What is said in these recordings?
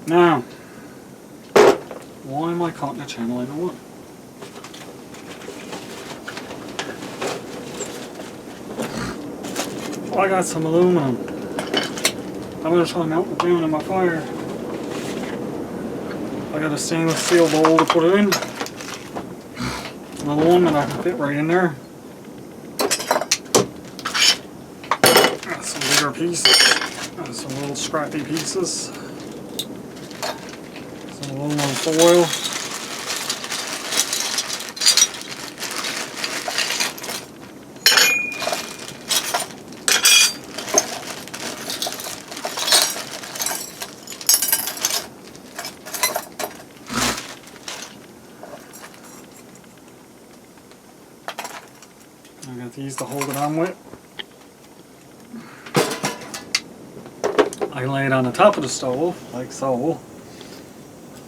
Now, why am I cutting a channel into wood? I got some aluminum. I'm going to try melting it down in my fire. I got a stainless steel bowl to put it in. Another one that I can fit right in there. Got some bigger pieces. Got some little scrappy pieces. Some aluminum foil. I got these to hold it on with. I can lay it on the top of the stove, like so.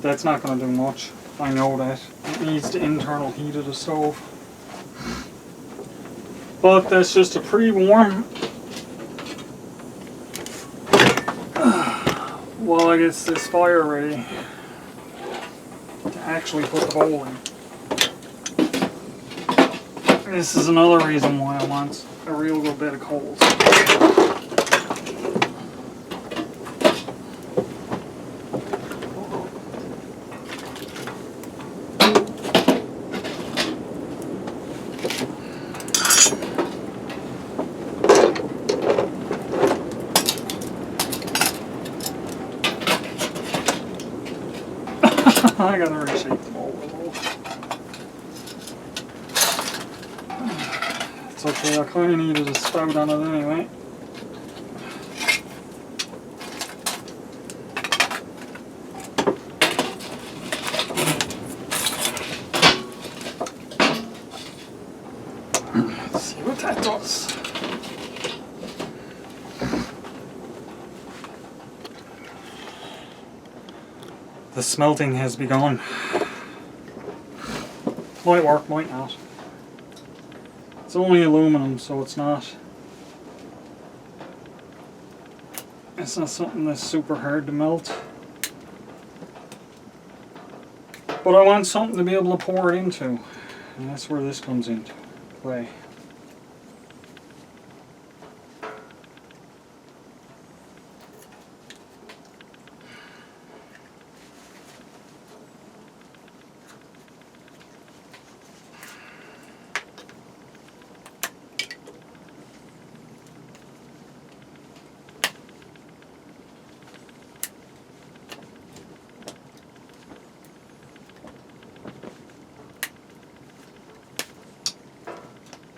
That's not going to do much. I know that. It needs the internal heat of the stove. But that's just to pre-warm while I get this fire ready to actually put the bowl in. This is another reason why I want a real good bit of coals. I gotta reshape the bowl a little. It's okay, I kind of needed a spout on it anyway. Let's see what that does. The smelting has begun. Might work, might not. It's only aluminum, so it's not something that's super hard to melt. But I want something to be able to pour it into, and that's where this comes into play.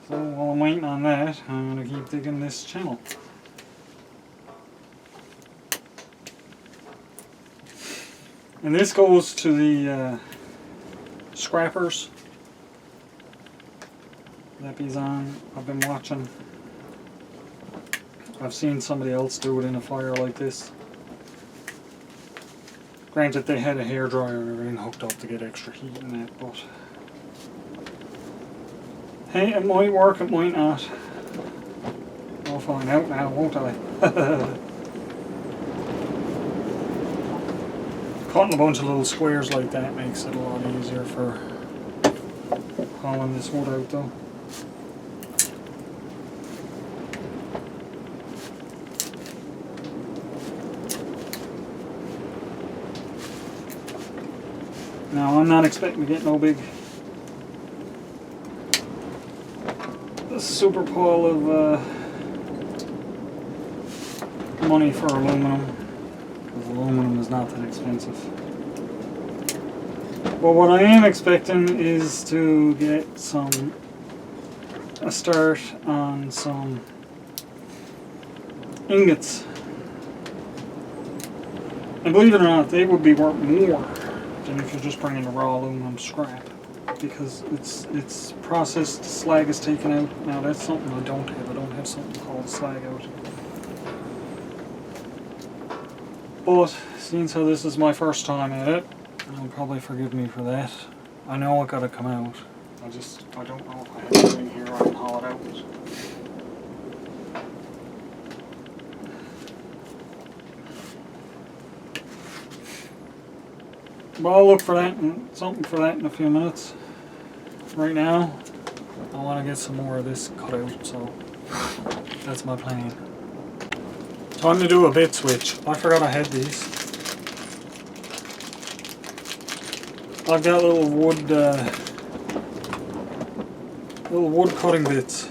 So while I'm waiting on that, I'm going to keep digging this channel. And this goes to the scrappers that he's on. I've been watching. I've seen somebody else do it in a fire like this. Granted, they had a hairdryer and everything hooked up to get extra heat in that, but hey, it might work, it might not. I'll find out now, won't I? Cutting a bunch of little squares like that makes it a lot easier for hauling this wood out though. Now, I'm not expecting to get no big super pile of money for aluminum, because aluminum is not that expensive. But what I am expecting is to get a start on some ingots. And believe it or not, they would be worth more than if you're just bringing the raw aluminum scrap, because it's processed slag is taken out. Now that's something I don't have. I don't have something called slag out. But seeing how this is my first time at it, you'll probably forgive me for that. I know it gotta come out. I don't know if I have it in here I can haul it out. But I'll look for that and something for that in a few minutes. Right now, I want to get some more of this cut out, so that's my plan. Time to do a bit switch. I forgot I had these. I've got little wood cutting bits.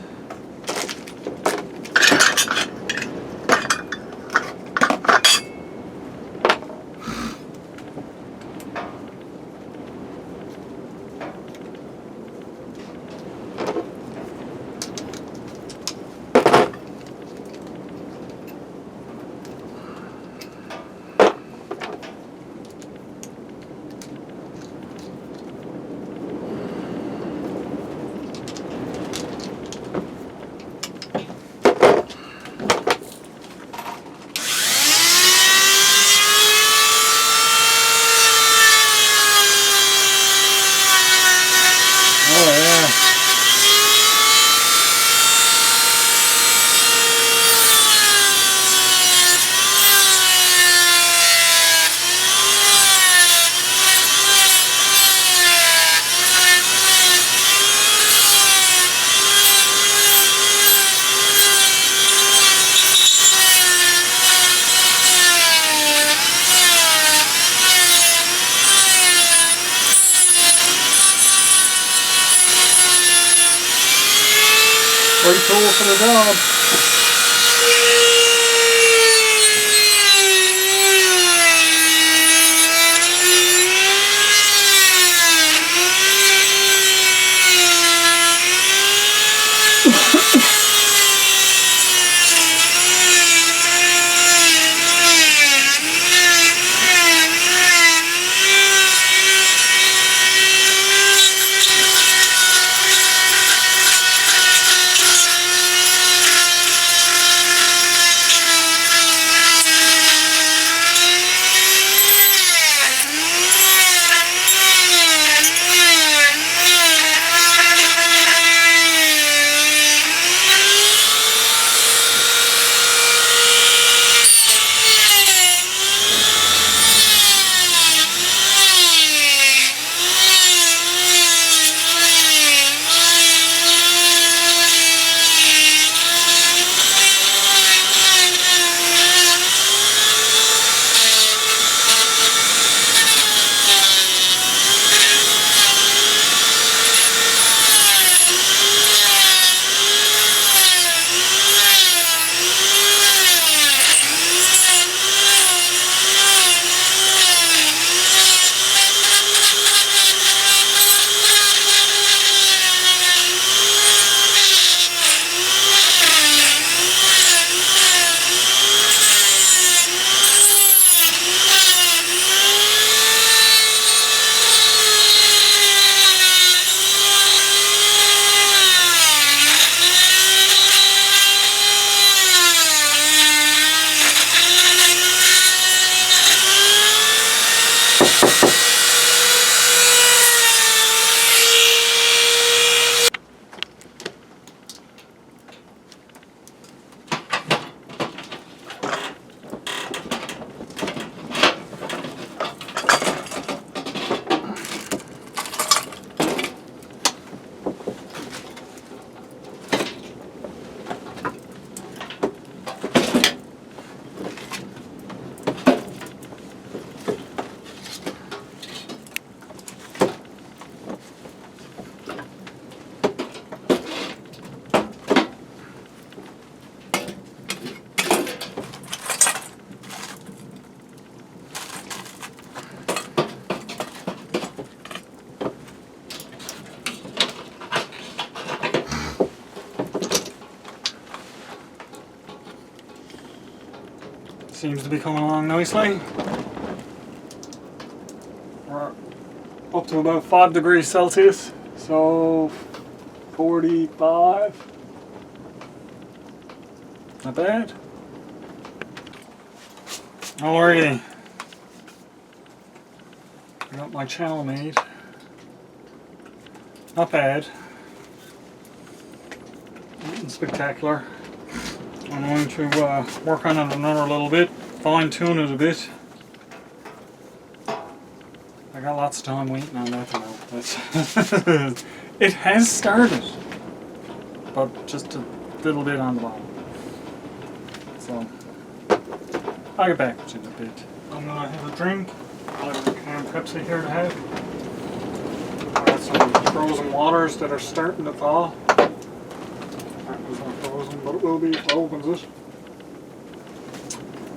Great tool for the job. Seems to be coming along nicely. We're up to about 5 degrees Celsius, so 45. Not bad. Alrighty. I got my channel made. Not bad. Nothing spectacular. I'm going to work on it another little bit, fine tune it a bit. I I got lots of time waiting on that to melt. It has started, but just a little bit on the bottom. So I'll get back to it in a bit. I'm gonna have a drink. I have a can of Pepsi here to have. I got some frozen waters that are starting to thaw. That was not frozen, but it will be if it opens it.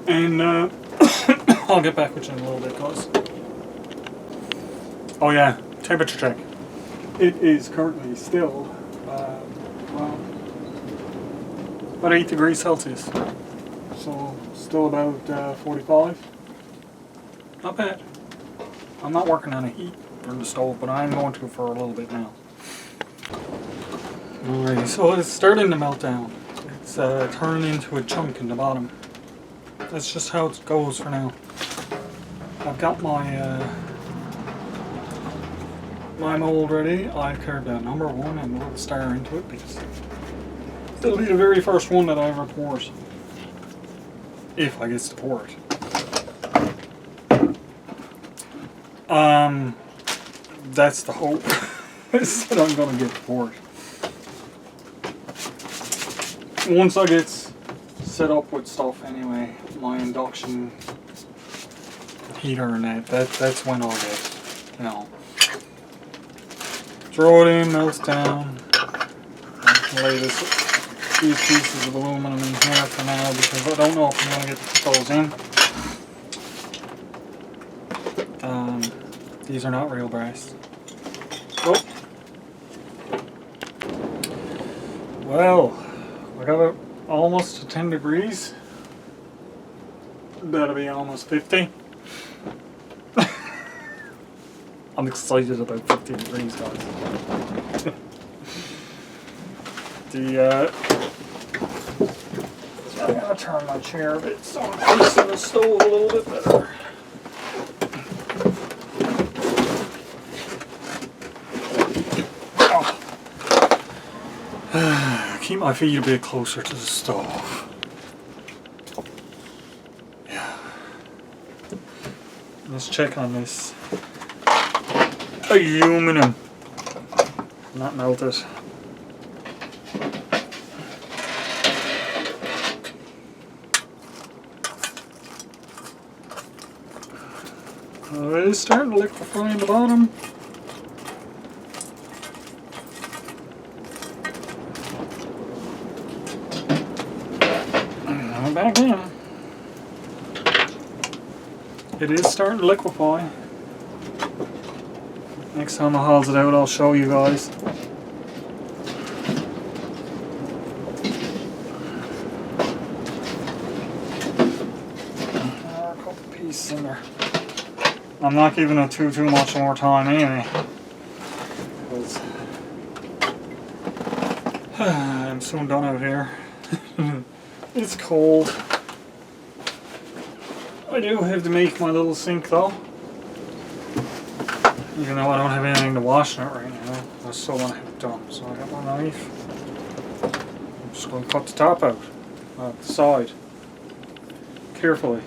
And I'll get back with you in a little bit, guys. Oh yeah, temperature check. It is currently still, well, about 8 degrees Celsius. So still about 45. Not bad. I'm not working on a heat on the stove, but I'm going to for a little bit now. Alrighty, so it's starting to melt down. It's turning into a chunk in the bottom. That's just how it goes for now. I've got my my mold ready. I've carved out number 1 and a little star into it because it'll be the very first one that I ever pour. If I get to pour it. That's the hope. Is that I'm gonna get to pour it. Once I get set up with stuff anyway, my induction heater and that's when I'll get, you know, throw it in, melts down. I can lay these pieces of aluminum in here for now because I don't know if I'm going to get to put those in. These are not real brass. Oh. Well, I got it almost to 10 degrees. That'll be almost 50. I'm excited about 50 degrees, guys. I'm gonna turn my chair a bit so I'm facing the stove a little bit better. Oh. Keep my feet a bit closer to the stove. Yeah. Let's check on this. Aluminum. Not melted. It is starting to liquefy in the bottom. And back in. It is starting to liquefy. Next time I hauls it out, I'll show you guys. A couple pieces in there. I'm not giving it too much more time anyway, because I'm soon done out here. It's cold. I do have to make my little sink though. Even though I don't have anything to wash in it right now, I still want to have it done. So I got my knife. I'm just going to cut the top out, the side, carefully.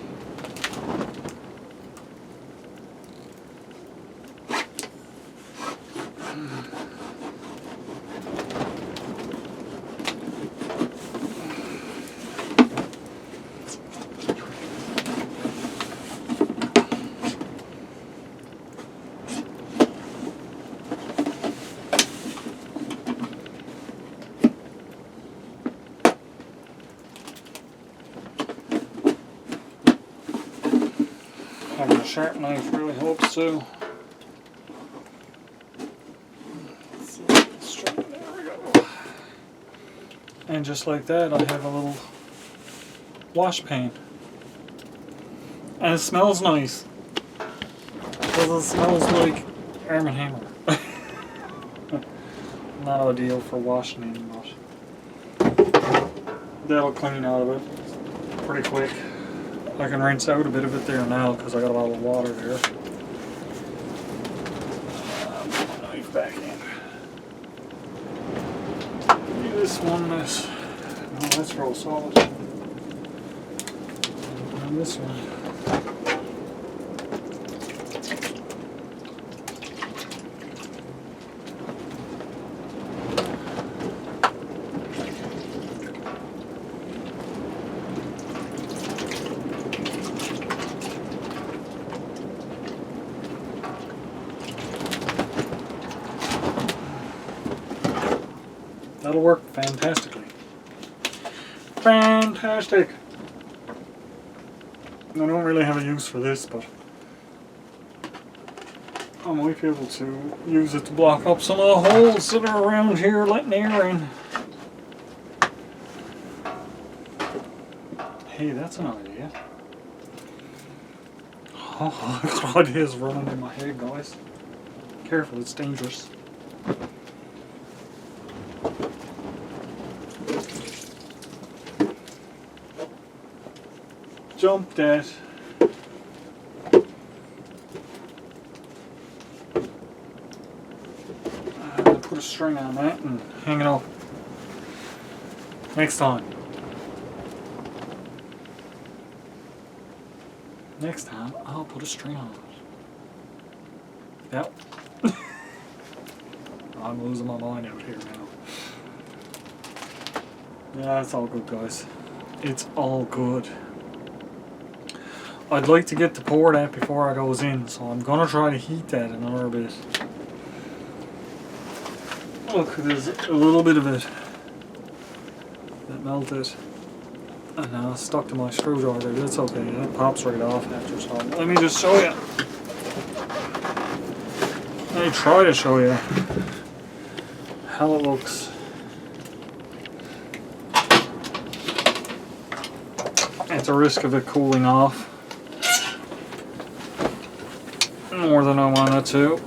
Having a sharp knife really helps too. There we go. And just like that, I have a little wash pan. And it smells nice. Because it smells like Arm & Hammer. Not ideal for washing in, but that'll clean out of it pretty quick. I can rinse out a bit of it there now because I got a lot of water there. Put my knife back in. Maybe this one, this. No, that's real solid. And this one. that'll work fantastically. Fantastic! I don't really have a use for this, but I might be able to use it to block up some of the holes that are around here letting air in. Hey, that's an idea. Oh, ideas running in my head, guys. Careful, it's dangerous. Jump that. Put a string on that and hang it up. Next time. Next time, I'll put a string on it. Yep. I'm losing my mind out here now. Yeah, it's all good, guys. It's all good. I'd like to get to pour that before I goes in, so I'm gonna try to heat that another bit. Look, there's a little bit of it that melted. And now it's stuck to my screwdriver. That's okay, that pops right off after so. Let me just show you. Let me try to show you how it looks. At the risk of it cooling off more than I wanted to.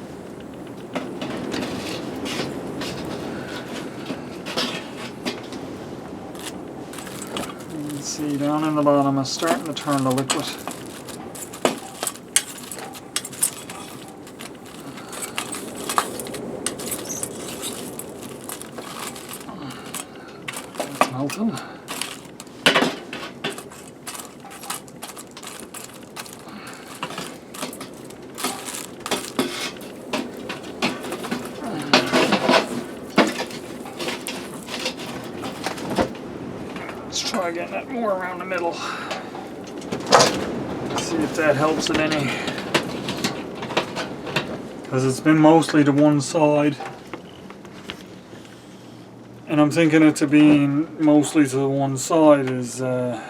See, down in the bottom is starting to turn to liquid. It's melting. Try getting it more around the middle. See if that helps it any. Because it's been mostly to one side. And I'm thinking it to being mostly to the one side is part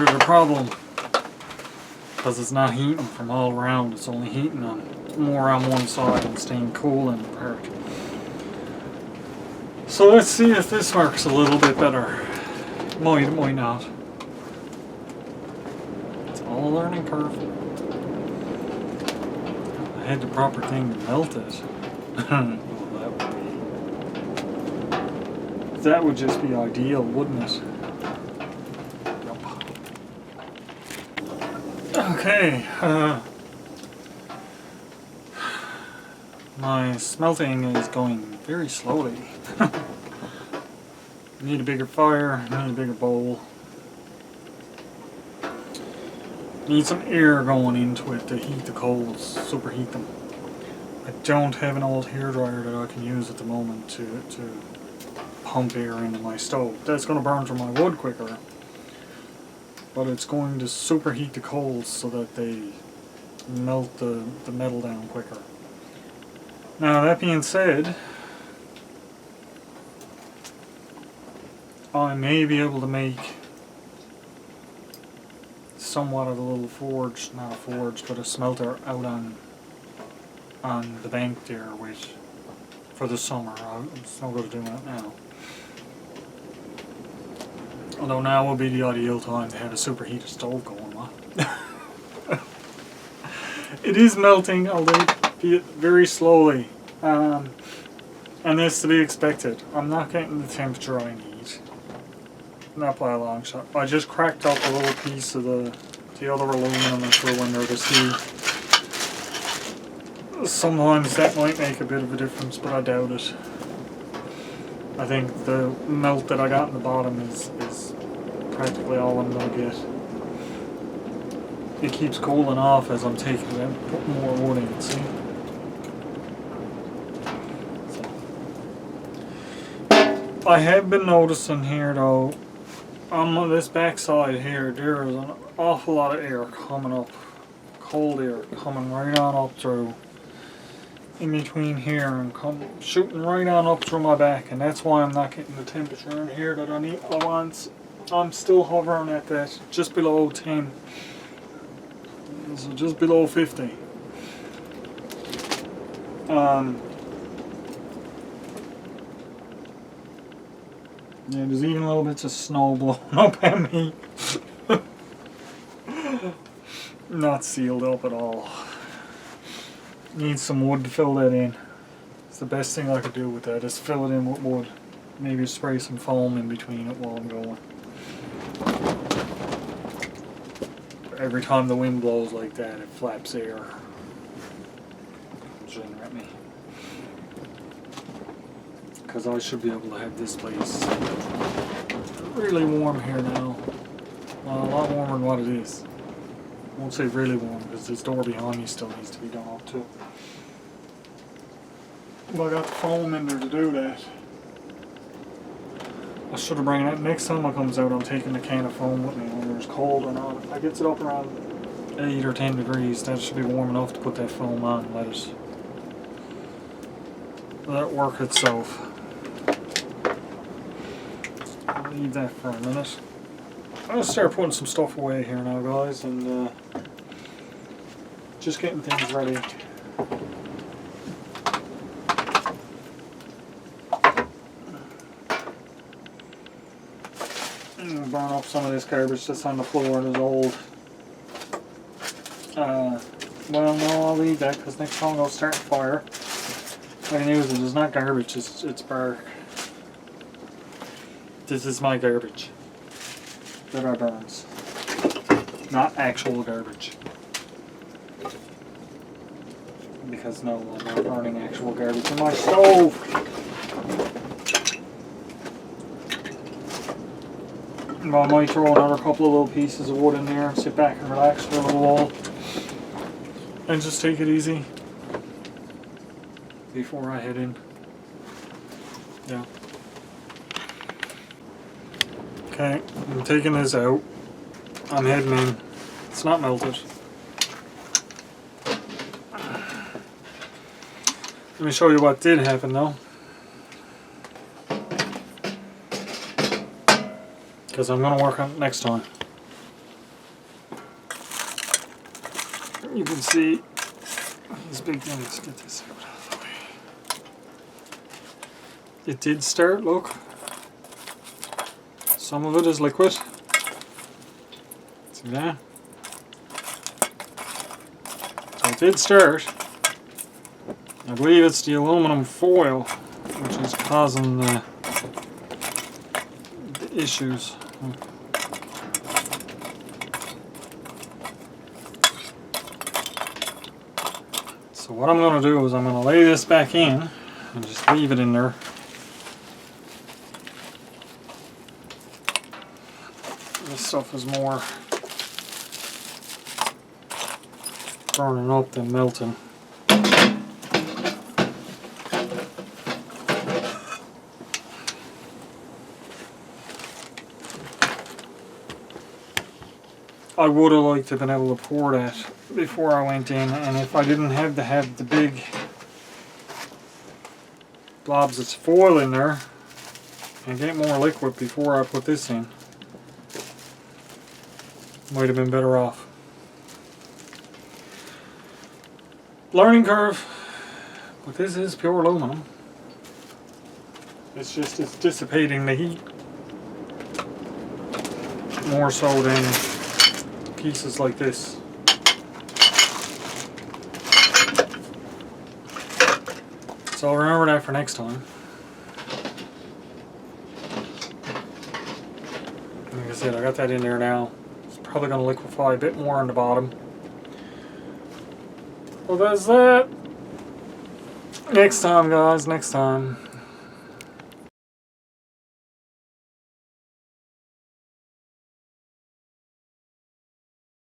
of the problem. Because it's not heating from all around, it's only heating on more on one side and staying cool in the part. So let's see if this works a little bit better. Might not. It's all a learning curve. I had the proper thing to melt it. That would just be ideal, wouldn't it? Okay. My smelting is going very slowly. Need a bigger fire, need a bigger bowl. Need some air going into it to heat the coals, superheat them. I don't have an old hairdryer that I can use at the moment to pump air into my stove. That's going to burn through my wood quicker, but it's going to superheat the coals so that they melt the metal down quicker. Now, that being said, I may be able to make somewhat of a little forge, not a forge, but a smelter out on the bank there for the summer. It's no good doing that now. Although now would be the ideal time to have a superheated stove going, what? It is melting, albeit very slowly, and that's to be expected. I'm not getting the temperature I need. Not by a long shot. I just cracked up a little piece of the other aluminum and threw in there to see. Sometimes that might make a bit of a difference, but I doubt it. I think the melt that I got in the bottom is practically all I'm going to get. It keeps cooling off as I'm taking it out, putting more wood in, see? So. I have been noticing here though, on this back side here, there is an awful lot of air coming up, cold air coming right on up through. in between here and come shooting right on up through my back, and that's why I'm not getting the temperature in here that I need. I want. I'm still hovering at that just below 10, so just below 50. Yeah, there's even little bits of snow blowing up at me. Not sealed up at all. Need some wood to fill that in. It's the best thing I could do with that, is fill it in with wood. Maybe spray some foam in between it while I'm going. Every time the wind blows like that, it flaps air. Comes in at me. Because I should be able to have this place really warm here now. Well, a lot warmer than what it is. I won't say really warm because this door behind me still needs to be done up too. But I got the foam in there to do that. I should have brought it. Next time I comes out, I'm taking the can of foam with me whether it's cold or not. If I gets it up around 8 or 10 degrees, that should be warm enough to put that foam on and let it work itself. I'll leave that for a minute. I'll start putting some stuff away here now, guys, and just getting things ready. I'm gonna burn up some of this garbage that's on the floor. There's old. Well, no, I'll leave that because next time I'll start a fire. I can use it. It's not garbage. It's bark. This is my garbage that I burns, not actual garbage. Because no, I'm not burning actual garbage in my stove. Well, I might throw another couple of little pieces of wood in there and sit back and relax for a little while and just take it easy before I head in. Yeah. Okay, I'm taking this out. I'm heading in. It's not melted. Let me show you what did happen though. Because I'm going to work on it next time. You can see these big things. Let's get this out of the way. It did start, look. Some of it is liquid. See that? So it did start. I believe it's the aluminum foil which is causing the issues. So what I'm going to do is I'm going to lay this back in and just leave it in there. This stuff is more burning up than melting. I would have liked to have been able to pour that before I went in, and if I didn't have to have the big blobs of foil in there and get more liquid before I put this in, might have been better off. Learning curve, but this is pure aluminum. It's just it's dissipating the heat more so than pieces like this. So I'll remember that for next time. Like I said, I got that in there now. It's probably going to liquefy a bit more on the bottom. Well, that's that. Next time, guys, next time.